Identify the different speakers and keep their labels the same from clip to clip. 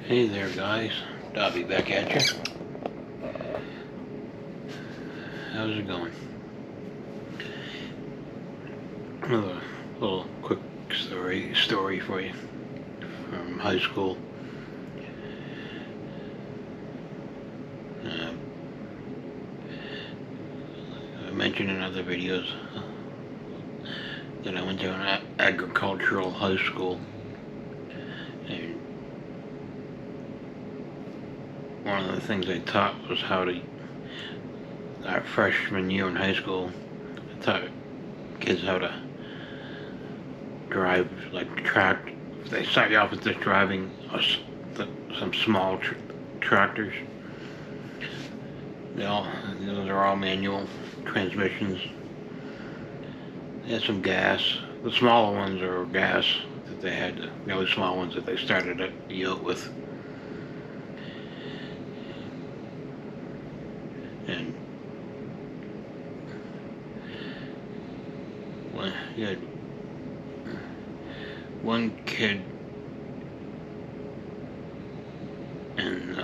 Speaker 1: Hey there, guys. Dobby back at you. How's it going? Another little quick story for you from high school. Uh, I mentioned in other videos that I went to an agricultural high school, and one of the things they taught was how to. Our freshman year in high school, I taught kids how to drive like track. They start you off with just driving some small tractors. Those are all manual transmissions. They had some gas. The smaller ones are gas that they had. The really small ones that they started at yoke with. And you had one kid in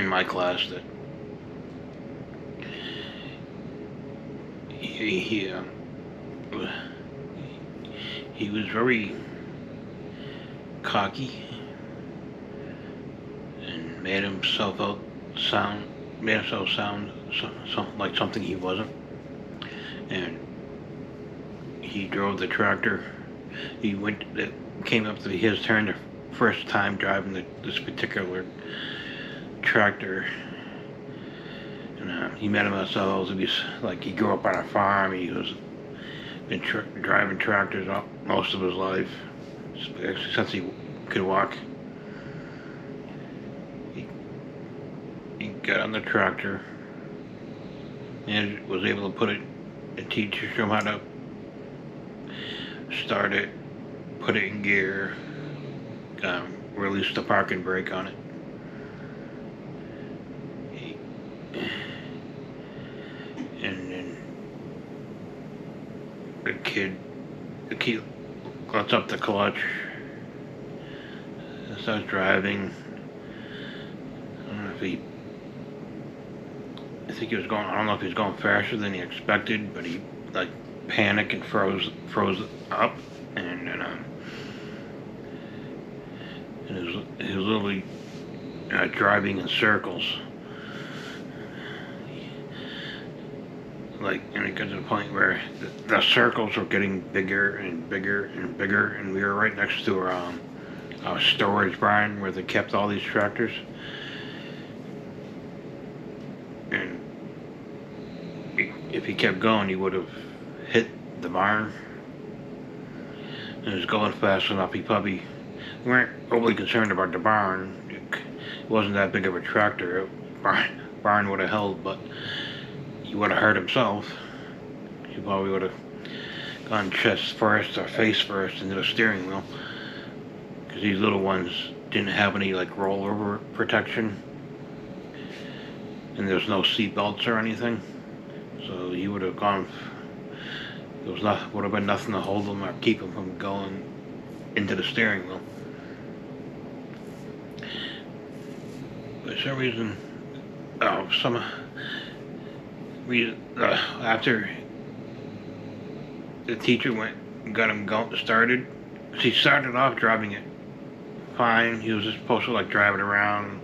Speaker 1: my class, that he was very cocky and made himself sound like something he wasn't. And he drove the tractor. It came up to his turn the first time driving this particular tractor, and he met him ourselves. He grew up on a farm. He was been driving tractors most of his life, actually since he could walk. He got on the tractor and was able to put it. The teacher showed him how to start it, put it in gear, release the parking brake on it. And then the kid lets up the clutch and starts driving. I don't know if he was going faster than he expected, but he panicked and froze up, and he was literally driving in circles. And it got to the point where the circles were getting bigger and bigger and bigger, and we were right next to our storage barn where they kept all these tractors. And if he kept going, he would have hit the barn. And he was going fast enough. We weren't overly concerned about the barn. It wasn't that big of a tractor. Barn would have held, but he would have hurt himself. He probably would have gone chest first or face first into the steering wheel, because these little ones didn't have any rollover protection, and there's no seat belts or anything. So he would have gone. Would have been nothing to hold him or keep him from going into the steering wheel. For some reason, after the teacher got him started, he started off driving it fine. He was just supposed to drive it around,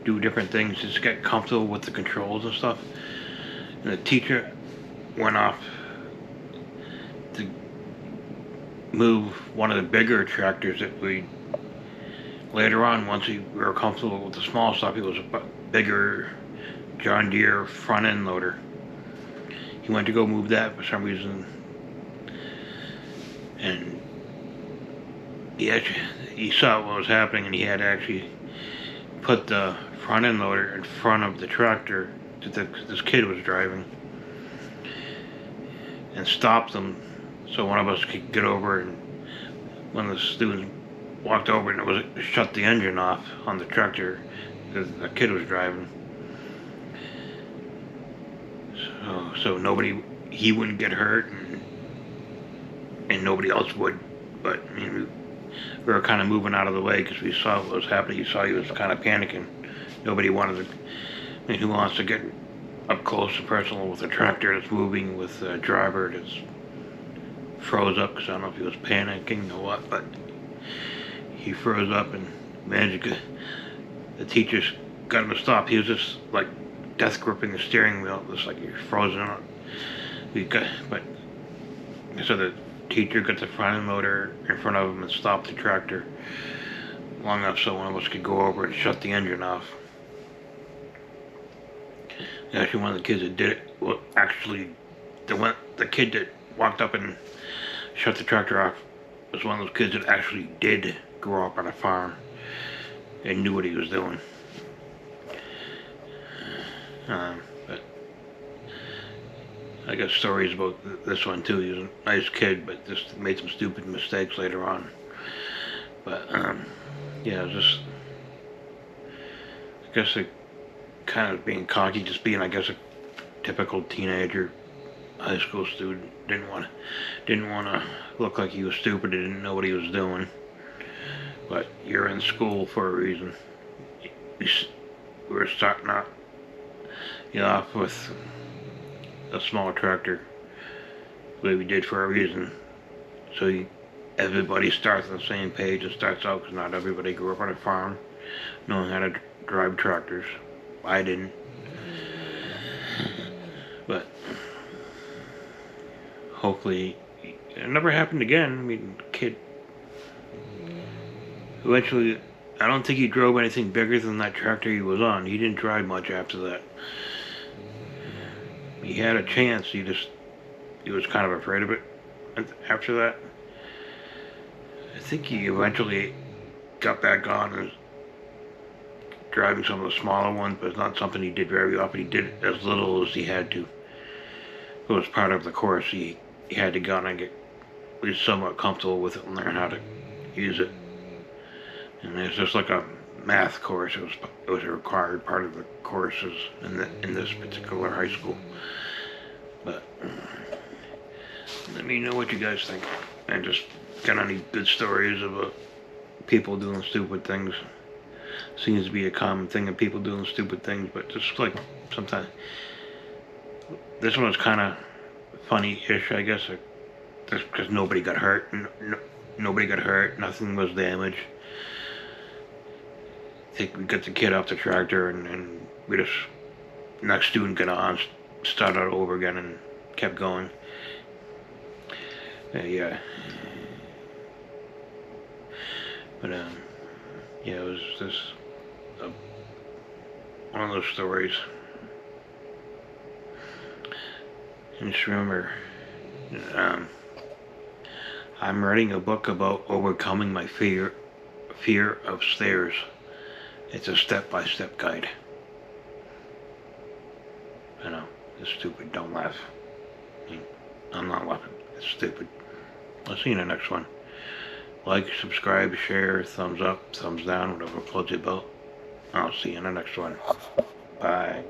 Speaker 1: do different things, just get comfortable with the controls and stuff. And the teacher went off to move one of the bigger tractors that later on, once we were comfortable with the small stuff, it was a bigger John Deere front end loader. He went to go move that for some reason, and he saw what was happening, and he had actually put the front end loader in front of the tractor that this kid was driving, and stopped them so one of us could get over. And one of the students walked over, and it shut the engine off on the tractor that the kid was driving. So he wouldn't get hurt, and nobody else would. But we were kind of moving out of the way because we saw what was happening. You saw he was kind of panicking. Nobody wanted to. I mean, who wants to get up close and personal with a tractor that's moving, with a driver that's froze up? Because I don't know if he was panicking or what, but he froze up and managed to. The teachers got him to stop. He was just like death gripping the steering wheel, just like he was frozen up. But so the teacher got the front motor in front of him and stopped the tractor long enough so one of us could go over and shut the engine off. Actually, one of the kids that did it, well, actually, the kid that walked up and shut the tractor off was one of those kids that actually did grow up on a farm and knew what he was doing. But I got stories about this one too. He was a nice kid, but just made some stupid mistakes later on. But yeah, it was just, I guess, kind of being cocky, just being, I guess, a typical teenager, high school student. Didn't want to look like he was stupid. He didn't know what he was doing. But you're in school for a reason. We were starting out, off with a small tractor, the way we did, for a reason. So everybody starts on the same page and starts out, because not everybody grew up on a farm knowing how to drive tractors. I didn't. But hopefully it never happened again. I mean, kid eventually, I don't think he drove anything bigger than that tractor he was on. He didn't drive much after that. He had a chance, he was kind of afraid of it after that. I think he eventually got back on and driving some of the smaller ones, but it's not something he did very often. He did as little as he had to. It was part of the course. He had to go on and get at least somewhat comfortable with it and learn how to use it. And it's just like a math course. It was a required part of the courses in this particular high school. But let me know what you guys think, and just got any good stories about people doing stupid things. Seems to be a common thing of people doing stupid things, but just like sometimes this one was kind of funny-ish, I guess, just because nobody got hurt. Nobody got hurt. Nothing was damaged. I think we got the kid off the tractor, and we just, next student got on, started over again, and kept going. Yeah. But yeah, it was just one of those stories. And just remember, I'm writing a book about overcoming my fear of stairs. It's a step-by-step guide. I know, it's stupid, don't laugh. I'm not laughing, it's stupid. I'll see you in the next one. Like, subscribe, share, thumbs up, thumbs down, whatever floats your boat. I'll see you in the next one. Bye.